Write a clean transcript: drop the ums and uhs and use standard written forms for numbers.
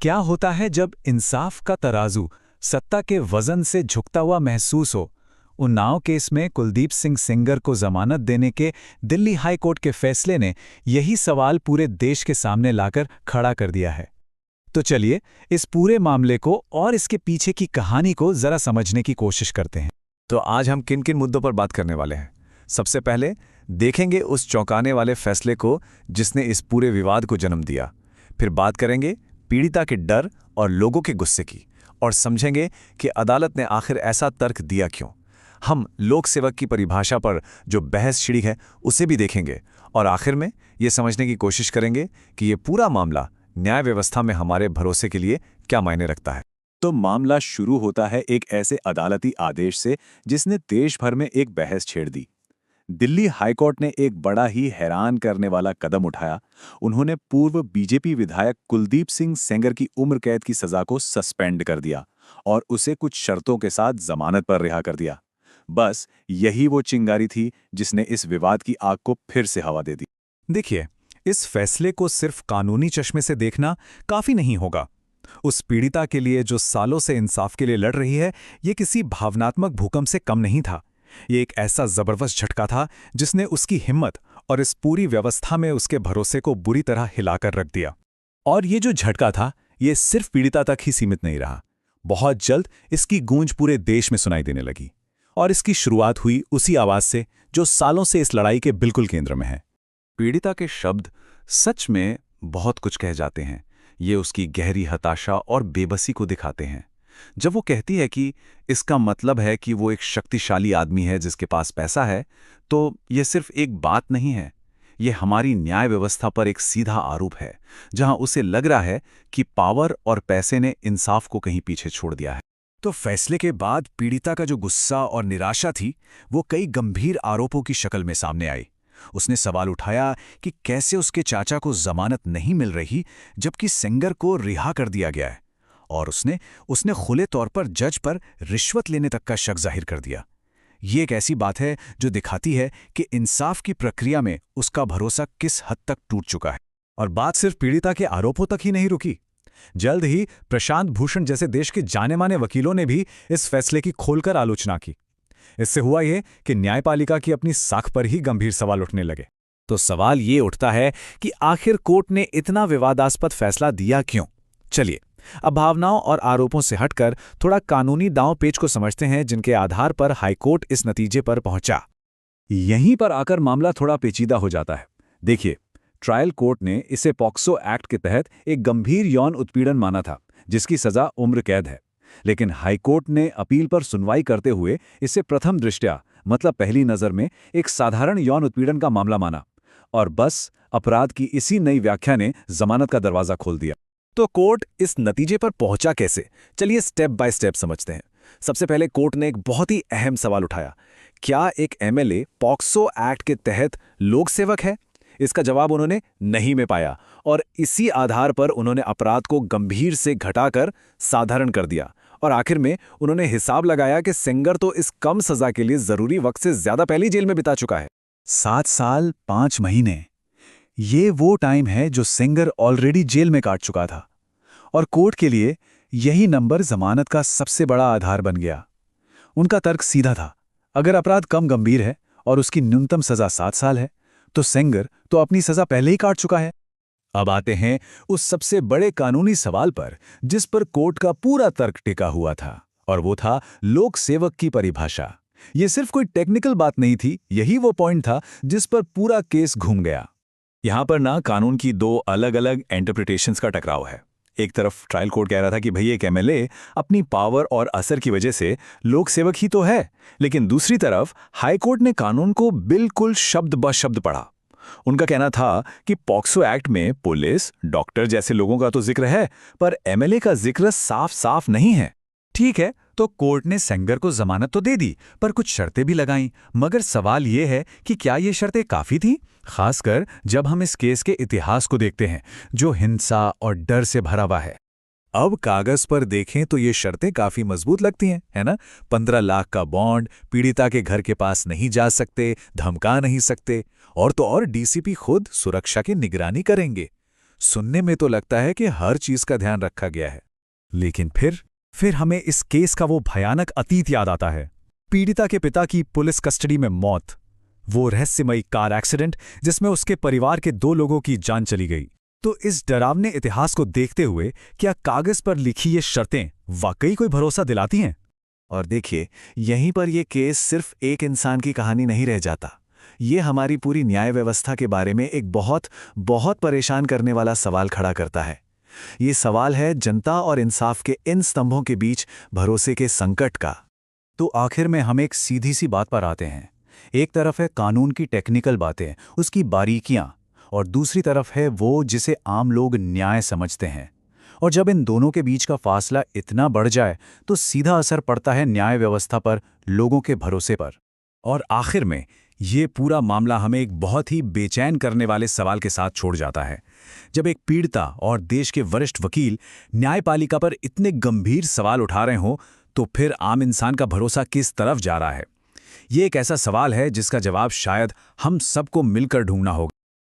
क्या होता है जब इंसाफ का तराजू सत्ता के वजन से झुकता हुआ महसूस हो? उन्नाव केस में कुलदीप सिंह सेंगर को जमानत देने के दिल्ली हाई कोर्ट के फैसले ने यही सवाल पूरे देश के सामने लाकर खड़ा कर दिया है। तो चलिए इस पूरे मामले को और इसके पीछे की कहानी को जरा समझने की कोशिश करते हैं। तो आज हम किन किन मुद्दों पर बात करने वाले हैं? सबसे पहले देखेंगे उस चौंकाने वाले फैसले को जिसने इस पूरे विवाद को जन्म दिया। फिर बात करेंगे पीड़िता के डर और लोगों के गुस्से की, और समझेंगे कि अदालत ने आखिर ऐसा तर्क दिया क्यों। हम लोक सेवक की परिभाषा पर जो बहस छिड़ी है उसे भी देखेंगे, और आखिर में ये समझने की कोशिश करेंगे कि ये पूरा मामला न्याय व्यवस्था में हमारे भरोसे के लिए क्या मायने रखता है। तो मामला शुरू होता है एक ऐसे अदालती आदेश से जिसने देश भर में एक बहस छेड़ दी। दिल्ली हाईकोर्ट ने एक बड़ा ही हैरान करने वाला कदम उठाया। उन्होंने पूर्व बीजेपी विधायक कुलदीप सिंह सेंगर की उम्र कैद की सजा को सस्पेंड कर दिया और उसे कुछ शर्तों के साथ जमानत पर रिहा कर दिया। बस यही वो चिंगारी थी जिसने इस विवाद की आग को फिर से हवा दे दी। देखिए, इस फैसले को सिर्फ कानूनी चश्मे से देखना काफी नहीं होगा। उस पीड़िता के लिए जो सालों से इंसाफ के लिए लड़ रही है, ये किसी भावनात्मक भूकंप से कम नहीं था। ये एक ऐसा जबरदस्त झटका था जिसने उसकी हिम्मत और इस पूरी व्यवस्था में उसके भरोसे को बुरी तरह हिलाकर रख दिया। और ये जो झटका था, ये सिर्फ पीड़िता तक ही सीमित नहीं रहा। बहुत जल्द इसकी गूंज पूरे देश में सुनाई देने लगी, और इसकी शुरुआत हुई उसी आवाज से जो सालों से इस लड़ाई के बिल्कुल केंद्र में है। पीड़िता के शब्द सच में बहुत कुछ कह जाते हैं। ये उसकी गहरी हताशा और बेबसी को दिखाते हैं। जब वो कहती है कि इसका मतलब है कि वो एक शक्तिशाली आदमी है जिसके पास पैसा है, तो ये सिर्फ एक बात नहीं है, ये हमारी न्याय व्यवस्था पर एक सीधा आरोप है, जहां उसे लग रहा है कि पावर और पैसे ने इंसाफ को कहीं पीछे छोड़ दिया है। तो फैसले के बाद पीड़िता का जो गुस्सा और निराशा थी, वो कई गंभीर आरोपों की शक्ल में सामने आई। उसने सवाल उठाया कि कैसे उसके चाचा को जमानत नहीं मिल रही जबकि सेंगर को रिहा कर दिया गया है, और उसने खुले तौर पर जज पर रिश्वत लेने तक का शक जाहिर कर दिया। ये एक ऐसी बात है जो दिखाती है कि इंसाफ की प्रक्रिया में उसका भरोसा किस हद तक टूट चुका है। और बात सिर्फ पीड़िता के आरोपों तक ही नहीं रुकी। जल्द ही प्रशांत भूषण जैसे देश के जाने-माने वकीलों ने भी इस फैसले की खोलकर आलोचना की। इससे हुआ ये कि न्यायपालिका की अपनी साख पर ही गंभीर सवाल उठने लगे। तो सवाल ये उठता है कि आखिर कोर्ट ने इतना विवादास्पद फैसला दिया क्यों? चलिए अब भावनाओं और आरोपों से हटकर थोड़ा कानूनी दांव पेच को समझते हैं जिनके आधार पर हाईकोर्ट इस नतीजे पर पहुंचा। यहीं पर आकर मामला थोड़ा पेचीदा हो जाता है। देखिए, ट्रायल कोर्ट ने इसे पॉक्सो एक्ट के तहत एक गंभीर यौन उत्पीड़न माना था, जिसकी सजा उम्र कैद है। लेकिन हाईकोर्ट ने अपील पर सुनवाई करते हुए इसे प्रथम दृष्टया, मतलब पहली नजर में, एक साधारण यौन उत्पीड़न का मामला माना, और बस अपराध की इसी नई व्याख्या ने जमानत का दरवाजा खोल दिया। तो कोर्ट इस नतीजे पर पहुंचा कैसे? चलिए स्टेप बाय स्टेप समझते हैं। सबसे पहले कोर्ट ने एक बहुत ही अहम सवाल उठाया, क्या एक एमएलए पॉक्सो एक्ट के तहत लोक सेवक है? इसका जवाब उन्होंने नहीं में पाया, और इसी आधार पर उन्होंने अपराध को गंभीर से घटाकर साधारण कर दिया। और आखिर में उन्होंने हिसाब लगाया कि सेंगर तो इस कम सजा के लिए जरूरी वक्त से ज्यादा पहले जेल में बिता चुका है। 7 साल 5 महीने, ये वो टाइम है जो सेंगर ऑलरेडी जेल में काट चुका था। और कोर्ट के लिए यही नंबर जमानत का सबसे बड़ा आधार बन गया। उनका तर्क सीधा था, अगर अपराध कम गंभीर है और उसकी न्यूनतम सजा 7 साल है, तो सेंगर तो अपनी सजा पहले ही काट चुका है। अब आते हैं उस सबसे बड़े कानूनी सवाल पर जिस पर कोर्ट का पूरा तर्क टिका हुआ था, और वो था लोक सेवक की परिभाषा। ये सिर्फ कोई टेक्निकल बात नहीं थी, यही वो पॉइंट था जिस पर पूरा केस घूम गया। यहां पर ना कानून की दो अलग अलग इंटरप्रिटेशंस का टकराव है। एक तरफ ट्रायल कोर्ट कह रहा था कि भई एक एमएलए अपनी पावर और असर की वजह से लोक सेवक ही तो है, लेकिन दूसरी तरफ हाईकोर्ट ने कानून को बिल्कुल शब्द ब शब्द पढ़ा। उनका कहना था कि पॉक्सो एक्ट में पुलिस, डॉक्टर जैसे लोगों का तो जिक्र है, पर एमएलए का जिक्र साफ साफ नहीं है। ठीक है, तो कोर्ट ने सेंगर को जमानत तो दे दी, पर कुछ शर्तें भी लगाईं। मगर सवाल ये है कि क्या ये शर्तें काफी थी, खासकर जब हम इस केस के इतिहास को देखते हैं जो हिंसा और डर से भरा हुआ है। अब कागज पर देखें तो ये शर्तें काफी मजबूत लगती हैं, है ना? 15 लाख का बॉन्ड, पीड़िता के घर के पास नहीं जा सकते, धमका नहीं सकते, और तो और डीसीपी खुद सुरक्षा की निगरानी करेंगे। सुनने में तो लगता है कि हर चीज का ध्यान रखा गया है। लेकिन फिर हमें इस केस का वो भयानक अतीत याद आता है। पीड़िता के पिता की पुलिस कस्टडी में मौत, वो रहस्यमयी कार एक्सीडेंट जिसमें उसके परिवार के 2 लोगों की जान चली गई। तो इस डरावने इतिहास को देखते हुए क्या कागज पर लिखी ये शर्तें वाकई कोई भरोसा दिलाती हैं? और देखिए, यहीं पर यह केस सिर्फ एक इंसान की कहानी नहीं रह जाता। ये हमारी पूरी न्याय व्यवस्था के बारे में एक बहुत बहुत परेशान करने वाला सवाल खड़ा करता है। ये सवाल है जनता और इंसाफ के इन स्तंभों के बीच भरोसे के संकट का। तो आखिर में हम एक सीधी सी बात पर आते हैं। एक तरफ है कानून की टेक्निकल बातें, उसकी बारीकियां, और दूसरी तरफ है वो जिसे आम लोग न्याय समझते हैं। और जब इन दोनों के बीच का फासला इतना बढ़ जाए तो सीधा असर पड़ता है न्याय व्यवस्था पर, लोगों के भरोसे पर। और आखिर में ये पूरा मामला हमें एक बहुत ही बेचैन करने वाले सवाल के साथ छोड़ जाता है। जब एक पीड़िता और देश के वरिष्ठ वकील न्यायपालिका पर इतने गंभीर सवाल उठा रहे हों, तो फिर आम इंसान का भरोसा किस तरफ जा रहा है? ये एक ऐसा सवाल है जिसका जवाब शायद हम सबको मिलकर ढूंढना होगा।